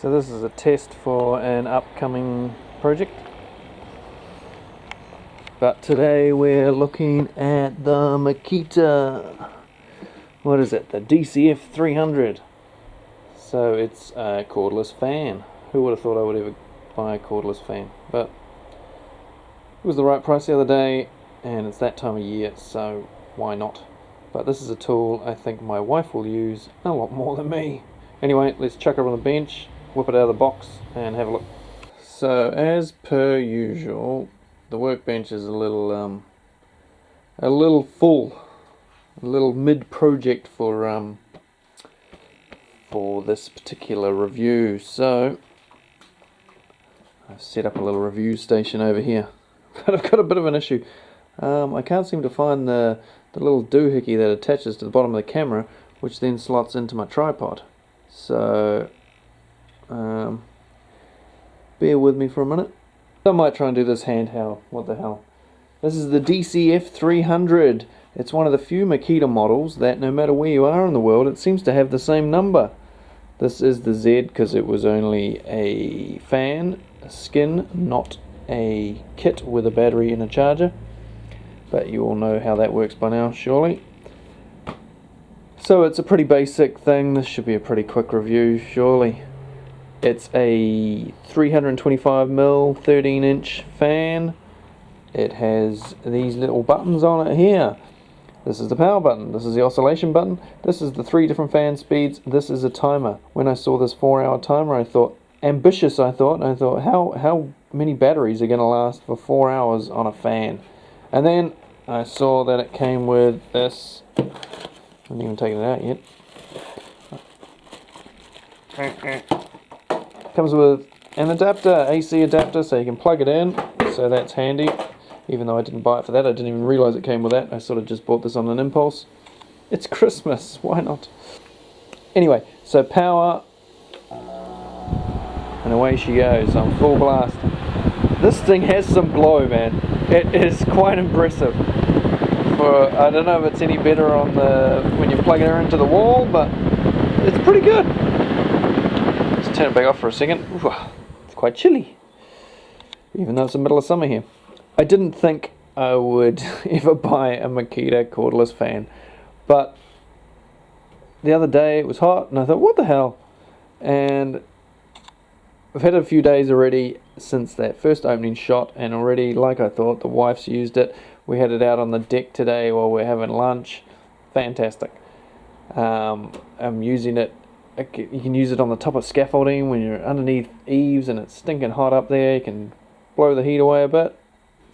So this is a test for an upcoming project. But today we're looking at the Makita, what is it, the DCF300. So it's a cordless fan. Who would have thought I would ever buy a cordless fan? But it was the right price the other day, and it's that time of year, so why not? But this is a tool I think my wife will use a lot more than me. Anyway, let's chuck it on the bench, whip it out of the box, and have a look. So as per usual, the workbench is a little full, a little mid-project for this particular review. So I've set up a little review station over here, but I've got a bit of an issue. I can't seem to find the little doohickey that attaches to the bottom of the camera, which then slots into my tripod. So bear with me for a minute. I might try and do this handheld. What the hell? This is the DCF300. It's one of the few Makita models that no matter where you are in the world, it seems to have the same number. This is the Z because it was only a fan, a skin, not a kit with a battery and a charger. But you all know how that works by now, surely. So it's a pretty basic thing. This should be a pretty quick review, surely. It's a 325mm 13-inch fan. It has these little buttons on it here. This is the power button, this is the oscillation button, this is the 3 different fan speeds, this is a timer. When I saw this 4-hour timer, I thought, ambitious I thought how many batteries are going to last for 4 hours on a fan? And then I saw that it came with this. I haven't even taken it out yet. Comes with an adapter, AC adapter, so you can plug it in, so that's handy. Even though I didn't buy it for that, I didn't even realise it came with that. I sort of just bought this on an impulse. It's Christmas, why not? Anyway, so power, and away she goes on full blast. This thing has some blow, man. It is quite impressive. I don't know if it's any better on when you're plugging her into the wall, but it's pretty good. Let's turn it back off for a second. Ooh, it's quite chilly, even though it's the middle of summer here. I didn't think I would ever buy a Makita cordless fan, but the other day it was hot and I thought, what the hell? And I've had a few days already since that first opening shot, and already, like I thought, the wife's used it. We had it out on the deck today while we're having lunch. Fantastic. I'm using it. You can use it on the top of scaffolding when you're underneath eaves and it's stinking hot up there. You can blow the heat away a bit.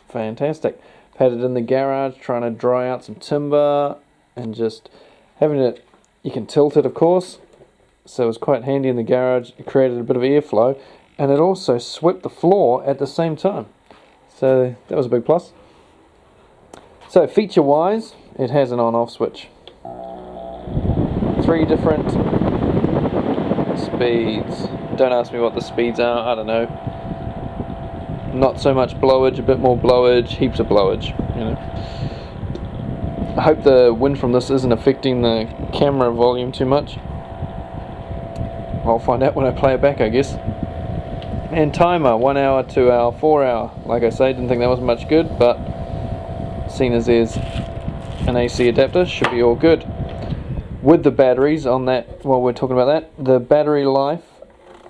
Fantastic. I've had it in the garage trying to dry out some timber and just having it. You can tilt it, of course, so it was quite handy in the garage. It created a bit of airflow, and it also swept the floor at the same time, so that was a big plus. So feature wise, it has an on-off switch, 3 different speeds. Don't ask me what the speeds are, I don't know. Not so much blowage, a bit more blowage, heaps of blowage, you know. I hope the wind from this isn't affecting the camera volume too much. I'll find out when I play it back, I guess. And timer, 1 hour, 2 hour, 4 hour. Like I say, didn't think that was much good, but seeing as there's an AC adapter, should be all good. With the batteries on that, while we're talking about that, the battery life,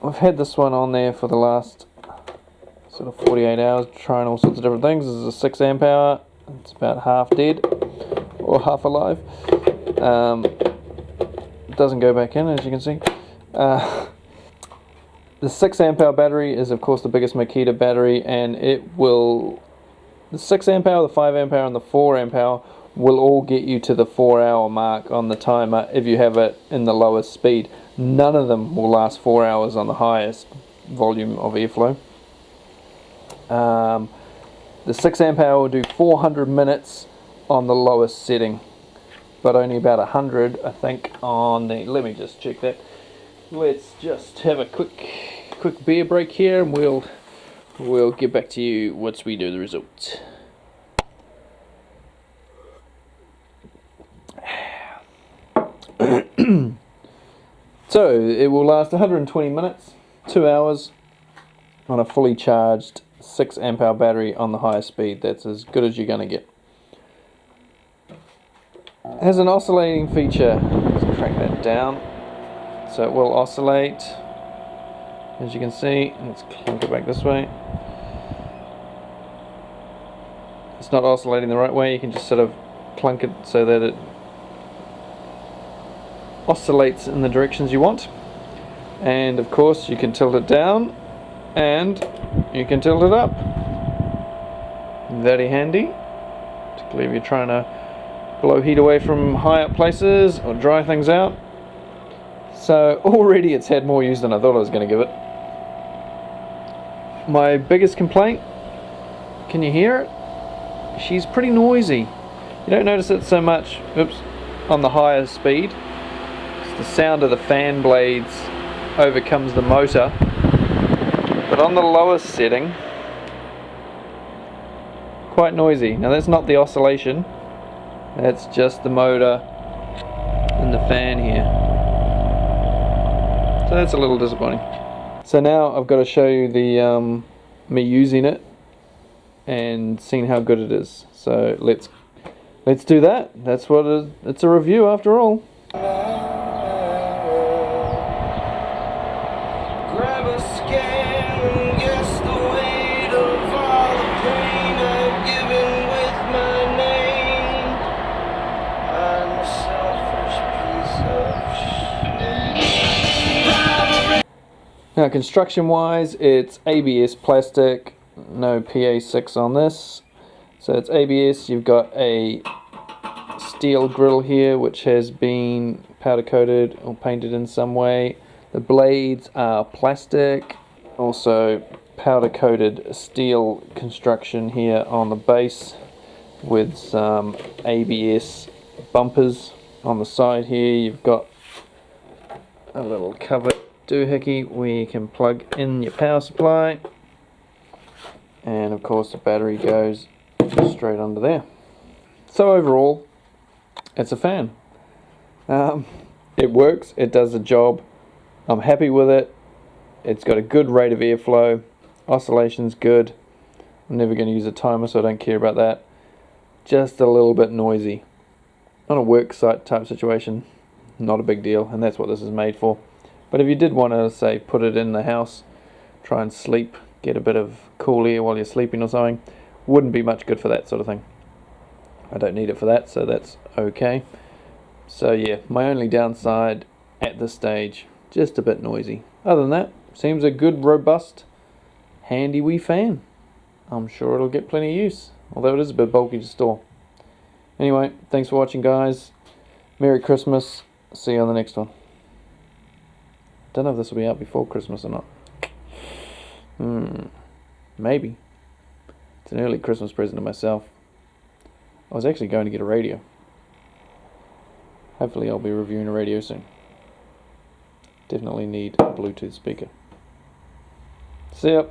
I've had this one on there for the last sort of 48 hours, trying all sorts of different things. This is a 6 amp hour, it's about half dead, or half alive. It doesn't go back in, as you can see. The 6 amp hour battery is of course the biggest Makita battery, and the 6 amp hour, the 5 amp hour and the 4 amp hour will all get you to the 4 hour mark on the timer if you have it in the lowest speed. None of them will last 4 hours on the highest volume of airflow. The 6 amp hour will do 400 minutes on the lowest setting, but only about 100 I think on the, let me just check that. Let's just have a quick beer break here, and we'll get back to you once we do the results. So it will last 120 minutes 2 hours on a fully charged 6 amp hour battery on the highest speed. That's as good as you're going to get. It has an oscillating feature. Let's crank that down so it will oscillate, as you can see. Let's clunk it back this way. It's not oscillating the right way. You can just sort of clunk it so that it oscillates in the directions you want. And of course you can tilt it down and you can tilt it up. Very handy, particularly if you're trying to blow heat away from high up places or dry things out. So already it's had more use than I thought I was going to give it. My biggest complaint, can you hear it? She's pretty noisy. You don't notice it so much, oops, on the higher speed. It's the sound of the fan blades overcomes the motor. But on the lowest setting, quite noisy. Now that's not the oscillation, that's just the motor and the fan here. So that's a little disappointing. So now I've got to show you the me using it and seeing how good it is. So let's do that. That's what it's a review after all. Grab a scale and guess the weight of all the pain I've given with my name. I'm a selfish piece of shit. Now construction wise, it's ABS plastic, no PA6 on this. So it's ABS. You've got a steel grill here which has been powder coated or painted in some way. The blades are plastic, also powder coated steel construction here on the base with some ABS bumpers on the side here. You've got a little covered doohickey where you can plug in your power supply, and of course the battery goes straight under there. So overall, it's a fan. It works, it does the job. I'm happy with it. It's got a good rate of airflow. Oscillation's good. I'm never going to use a timer, so I don't care about that. Just a little bit noisy. On a work site type situation, not a big deal, and that's what this is made for. But if you did want to, say, put it in the house, try and sleep, get a bit of cool air while you're sleeping or something, wouldn't be much good for that sort of thing. I don't need it for that, so that's okay. So yeah, my only downside at this stage, just a bit noisy. Other than that, seems a good, robust, handy wee fan. I'm sure it'll get plenty of use, although it is a bit bulky to store. Anyway, thanks for watching, guys. Merry Christmas. See you on the next one. Don't know if this will be out before Christmas or not. Maybe. It's an early Christmas present to myself. I was actually going to get a radio. Hopefully I'll be reviewing a radio soon. Definitely need a Bluetooth speaker. See ya.